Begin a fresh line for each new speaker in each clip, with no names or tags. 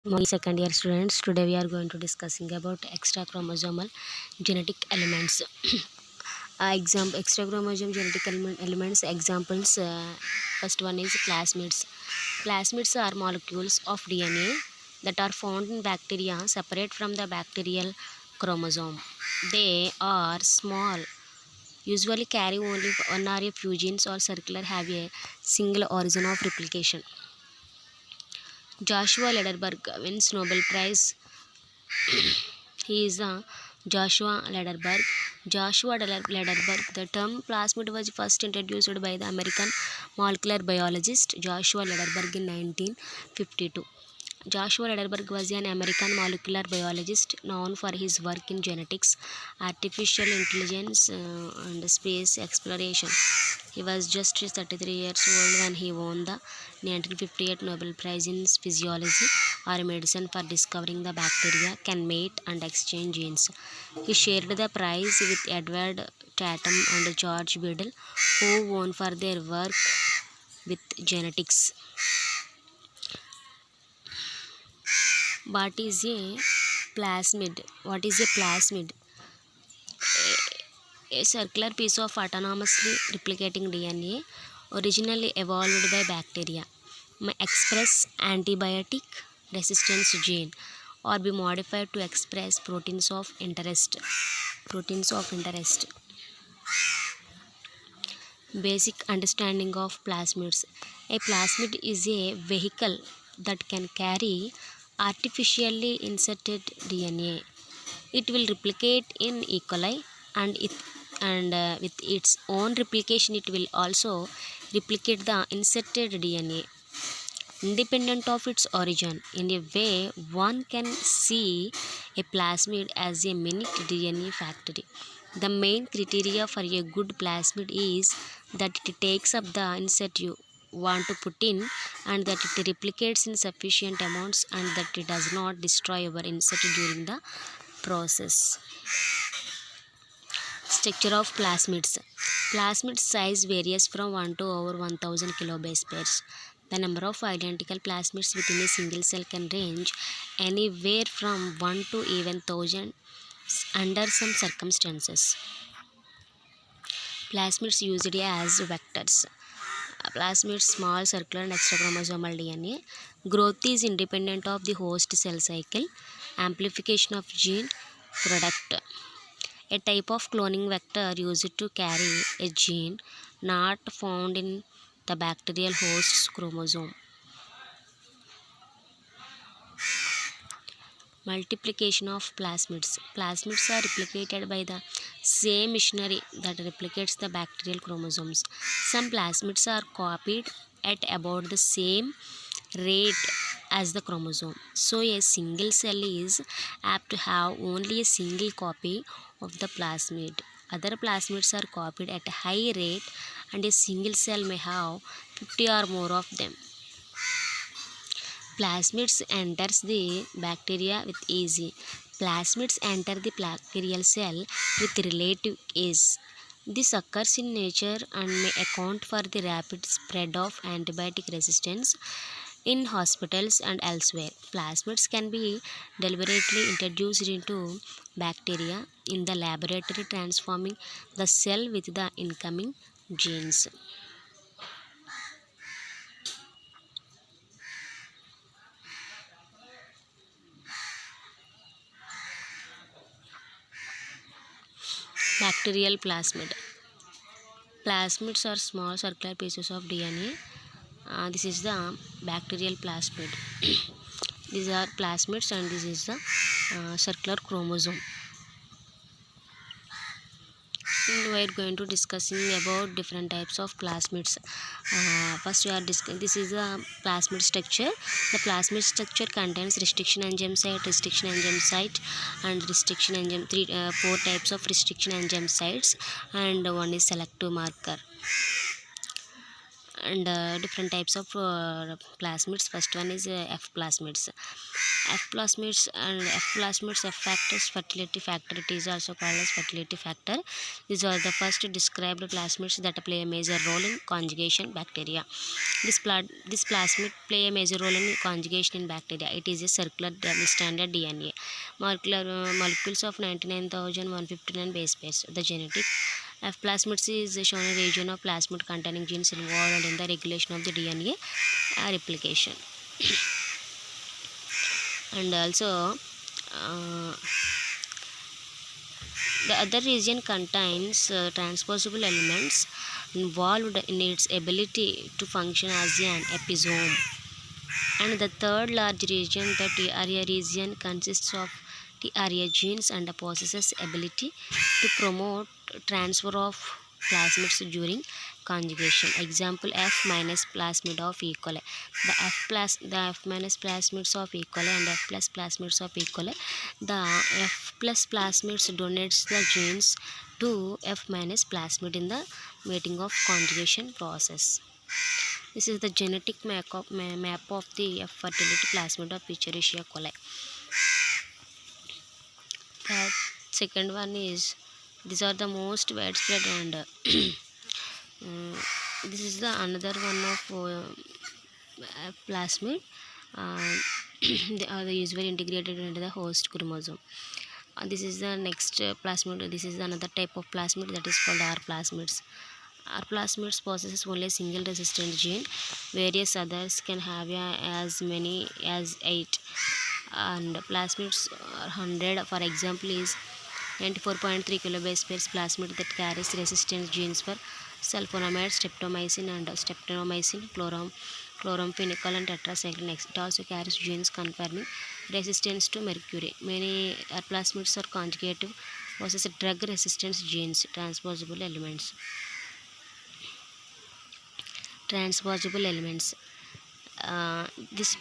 Morning, second year students. Today we are going to discussing about extra chromosomal genetic elements. Extra chromosome genetic elements examples. First one is plasmids. Plasmids are molecules of DNA that are found in bacteria separate from the bacterial chromosome. They are small, usually carry only one or a few genes, or circular, have a single origin of replication. Joshua Lederberg wins Nobel Prize. He is Joshua Lederberg. Lederberg. The term plasmid was first introduced by the American molecular biologist Joshua Lederberg in 1952. Joshua Lederberg was an American molecular biologist known for his work in genetics, artificial intelligence, and space exploration. He was just 33 years old when he won the 1958 Nobel Prize in Physiology or Medicine for discovering the bacteria can mate and exchange genes. He shared the prize with Edward Tatum and George Biddle, who won for their work with genetics. What is a plasmid? What is a plasmid? A circular piece of autonomously replicating DNA originally evolved by bacteria may express antibiotic resistance gene or be modified to express proteins of interest. Proteins of interest. Basic understanding of plasmids. A plasmid is a vehicle that can carry artificially inserted DNA. It will replicate in E. coli and with its own replication it will also replicate the inserted DNA independent of its origin. In a way, one can see a plasmid as a mini DNA factory. The main criteria for a good plasmid is that it takes up the insert you want to put in, and that it replicates in sufficient amounts, and that it does not destroy your insert during the process. Structure of plasmids. Plasmid size varies from 1 to over 1000 kilobase pairs. The number of identical plasmids within a single cell can range anywhere from 1 to even 1000 under some circumstances. Plasmids used as vectors. Plasmids, small circular and extrachromosomal DNA. Growth is independent of the host cell cycle. Amplification of gene product. A type of cloning vector used to carry a gene not found in the bacterial host's chromosome. Multiplication of plasmids. Plasmids are replicated by the same machinery that replicates the bacterial chromosomes. Some plasmids are copied at about the same rate as the chromosome. So a single cell is apt to have only a single copy of the plasmid. Other plasmids are copied at a high rate, and a single cell may have 50 or more of them. Plasmids enters the bacteria with ease. Plasmids enter the bacterial cell with relative ease. This occurs in nature and may account for the rapid spread of antibiotic resistance in hospitals and elsewhere. Plasmids can be deliberately introduced into bacteria in the laboratory, transforming the cell with the incoming genes. Bacterial plasmid. Plasmids are small circular pieces of DNA. This is the bacterial plasmid. These are plasmids, and this is the circular chromosome. And we are going to discussing about different types of plasmids. First we are this is the plasmid structure. The plasmid structure contains restriction enzyme site and restriction enzyme four types of restriction enzyme sites, and one is selective marker. and different types of plasmids. First one is F plasmids. F plasmids and F plasmids, F factors, fertility factor. It is also called as fertility factor. These are the first described plasmids that play a major role in conjugation bacteria. This plasmid play a major role in conjugation in bacteria. It is a circular standard DNA. Molecules of 99,159 base pairs. The genetic F plasmids is shown a region of plasmid containing genes involved in the regulation of the DNA replication. And also uh, the other region contains transposable elements involved in its ability to function as an episome. And the third large region, the TRA region, consists of TRA genes and possesses ability to promote transfer of plasmids during conjugation. Example, F minus plasmid of E. coli. The F minus plasmids of E. coli and F plus plasmids of E. coli. The F plus plasmids donates the genes to F minus plasmid in the mating of conjugation process. This is the genetic map of the fertility plasmid of Escherichia coli. The second one is, these are the most widespread and this is the another one of plasmid. They are usually integrated into the host chromosome. This is the next plasmid. This is another type of plasmid that is called R plasmids. R plasmids possesses only a single resistant gene. Various others can have as many as 8. And plasmids are 100. For example, is 94.3 kilobase pairs plasmid that carries resistant genes for sulfonamide, streptomycin, and streptomycin, chloramphenicol, and tetracycline X. It also carries genes conferring resistance to mercury. Many plasmids are conjugative, possess drug resistance genes, transposable elements. These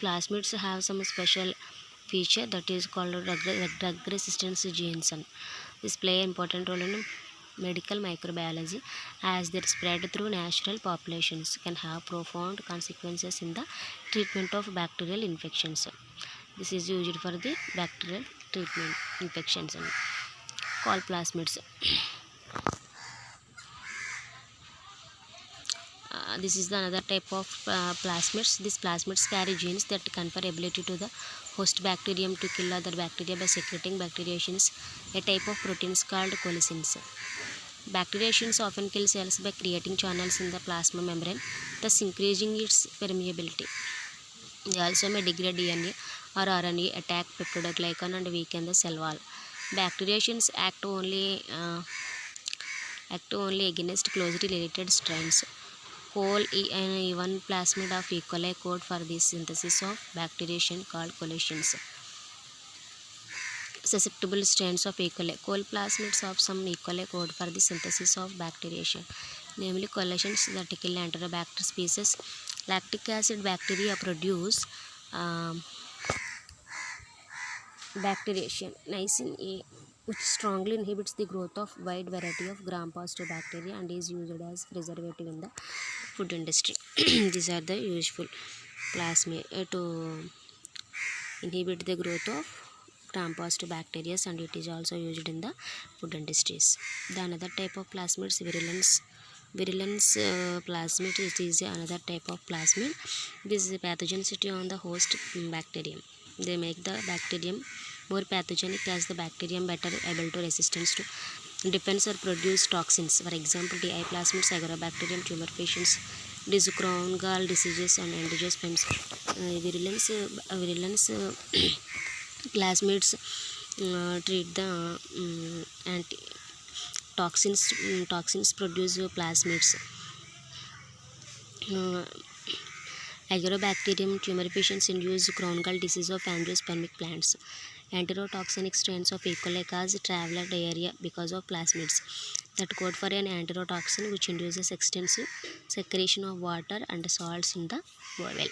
plasmids have some special feature that is called drug resistance genes, and this play an important role in medical microbiology as they spread through natural populations, can have profound consequences in the treatment of bacterial infections. This is used for the bacterial treatment infections and called plasmids. This is the another type of plasmids. These plasmids carry genes that confer ability to the host bacterium to kill other bacteria by secreting bacteriaceans, a type of proteins called colicins. Bacteriaceans often kill cells by creating channels in the plasma membrane, thus increasing its permeability. They also may degrade DNA or RNA, attack peptidoglycan, and weaken the cell wall. Bacteriaceans act only against closely related strains. Col E1 plasmid of E. coli code for this synthesis of bacteriation called colicins. Susceptible strains of E. coli. Col plasmids of some E. coli code for the synthesis of bacteriation, namely colicins that kill Enterobacter species. Lactic acid bacteria produce bacteriation niacin A, which strongly inhibits the growth of wide variety of gram-positive bacteria and is used as preservative in the food industry. These are the useful plasmid to inhibit the growth of gram-positive bacteria, and it is also used in the food industries. The another type of plasmid is virulence plasmid. It is another type of plasmid. This is a pathogenicity on the host bacterium. They make the bacterium more pathogenic as the bacterium better able to resistance to defense or produce toxins. For example, DI plasmids, agrobacterium, tumor patients, crown gall diseases, and angiosperms. Virulence plasmids treat the anti toxins produce plasmids. Agrobacterium tumor patients induce crown gall disease of angiospermic plants. Enterotoxinic strains of E. coli cause traveler diarrhea because of plasmids that code for an enterotoxin which induces extensive secretion of water and salts in the bowel.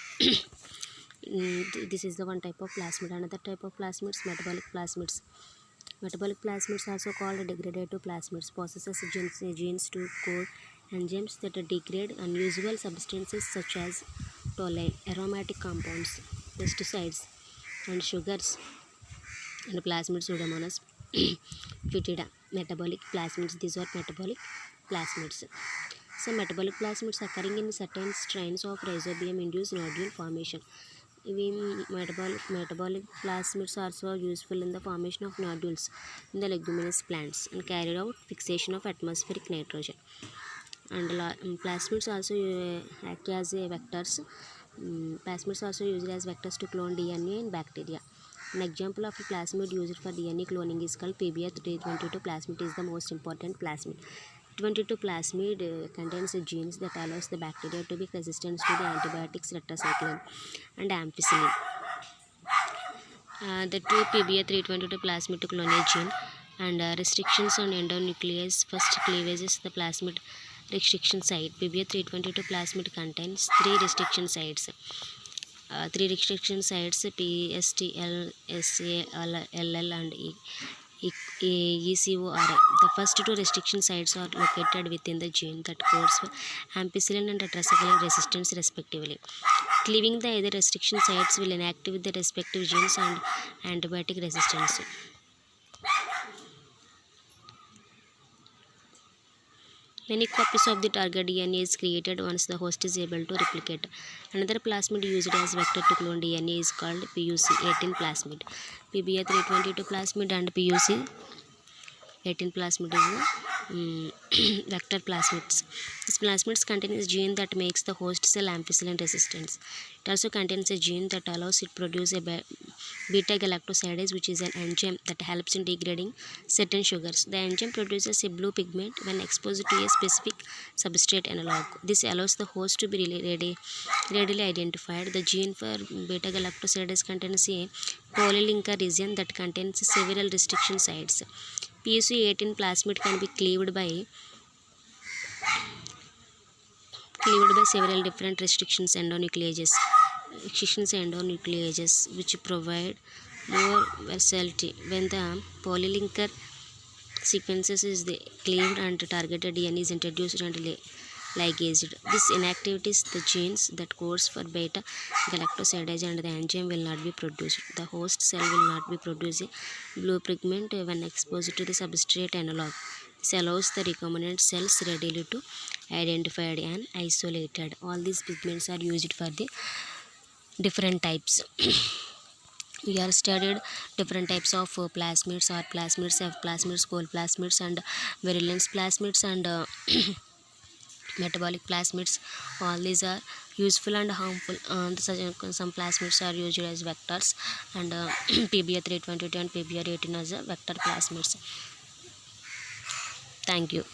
This is the one type of plasmid. Another type of plasmids, metabolic plasmids. Metabolic plasmids, also called degradative plasmids, possesses genes to code enzymes that degrade unusual substances such as toluene, aromatic compounds, pesticides, and sugars, and plasmid Pseudomonas foetida, metabolic plasmids. These are metabolic plasmids. Some metabolic plasmids occurring in certain strains of Rhizobium induce nodule formation. We metabolic plasmids are also useful in the formation of nodules in the leguminous plants and carry out fixation of atmospheric nitrogen. And plasmids also act as a vectors. Plasmids also used as vectors to clone DNA in bacteria. An example of a plasmid used for DNA cloning is called PBR322 plasmid. Is the most important plasmid. 22 plasmid contains genes that allows the bacteria to be resistant to the antibiotics tetracycline and ampicillin. The two PBA322 plasmid to clonage gene and restrictions on endonuclease. First cleavage is the plasmid restriction site. PBA322 plasmid contains three restriction sites. Three restriction sites PSTL, SALL, and ECOR. The first two restriction sites are located within the gene that codes for ampicillin and tetracycline resistance respectively. Cleaving the other restriction sites will inactivate the respective genes and antibiotic resistance. Many copies of the target DNA is created once the host is able to replicate. Another plasmid used as vector to clone DNA is called PUC18 plasmid. PBA322 plasmid and PUC18 plasmid is vector plasmids. These plasmids contain a gene that makes the host cell ampicillin resistant. It also contains a gene that allows it to produce a beta-galactosidase, which is an enzyme that helps in degrading certain sugars. The enzyme produces a blue pigment when exposed to a specific substrate analog. This allows the host to be readily identified. The gene for beta-galactosidase contains a polylinker region that contains several restriction sites. PUC18 plasmid can be cleaved by several different restrictions endonucleases, which provide more versatility. When the polylinker sequences is cleaved and targeted DNA is introduced and ligazed. This inactivates the genes that codes for beta galactosidase and the enzyme will not be produced. The host cell will not be producing blue pigment when exposed to the substrate analog. This allows the recombinant cells readily to identified and isolated. All these pigments are used for the different types. We have studied different types of plasmids or plasmids, F plasmids, cold plasmids, and virulence plasmids, and metabolic plasmids. All these are useful and harmful. Some plasmids are used as vectors, and PBA322 and PBR18 as a vector plasmids. Thank you.